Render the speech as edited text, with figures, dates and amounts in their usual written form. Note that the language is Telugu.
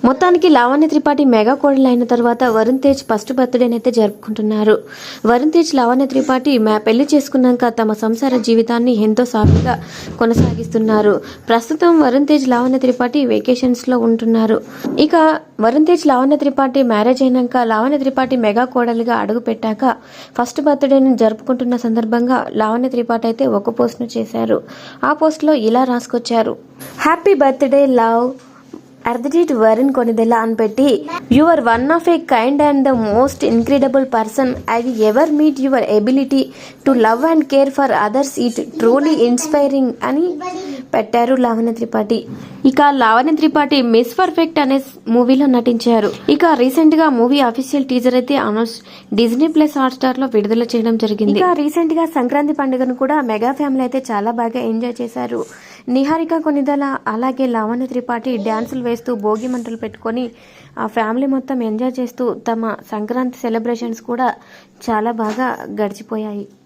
మొత్తానికి లావణ్య త్రిపాఠి మెగా కోడలు అయిన తర్వాత వరుణ్ తేజ్ ఫస్ట్ బర్త్డేనైతే జరుపుకుంటున్నారు. వరుణ్ తేజ్ లావణ్య త్రిపాఠి పెళ్లి చేసుకున్నాక తమ సంసార జీవితాన్ని ఎంతో సాఫీగా కొనసాగిస్తున్నారు. ప్రస్తుతం వరుణ్ తేజ్ లావణ్య త్రిపాఠి వెకేషన్స్ లో ఉంటున్నారు. ఇక వరుణ్ తేజ్ లావణ్య త్రిపాఠి మ్యారేజ్ అయినాక లావణ్య త్రిపాఠి మెగా కోడలుగా అడుగు పెట్టాక ఫస్ట్ బర్త్డేను జరుపుకుంటున్న సందర్భంగా లావణ్య త్రిపాఠి అయితే ఒక పోస్ట్ ను చేశారు. ఆ పోస్ట్ లో ఇలా రాసుకొచ్చారు: happy birthday love Varun Konidela అని పెట్టి, you are one of a kind and the most incredible person I ever meet. Your ability to love and care for others it truly inspiring అని పెట్టారు లావణ్య త్రిపాఠి. ఇక లావణ్య త్రిపాఠి మిస్ పర్ఫెక్ట్ అనే మూవీలో నటించారు. ఇక రీసెంట్ గా మూవీ అఫీషియల్ టీజర్ అయితే డిజ్నీ ప్లస్ హాట్ స్టార్ లో విడుదల చేయడం జరిగింది. ఇక రీసెంట్ గా సంక్రాంతి పండుగను కూడా మెగా ఫ్యామిలీ అయితే చాలా బాగా ఎంజాయ్ చేశారు. నిహారిక కొనిదెల అలాగే లావణ్య త్రిపాఠి డ్యాన్సులు వేస్తూ భోగి మంటలు పెట్టుకొని ఆ ఫ్యామిలీ మొత్తం ఎంజాయ్ చేస్తూ తమ సంక్రాంతి సెలబ్రేషన్స్ కూడా చాలా బాగా గడిచిపోయాయి.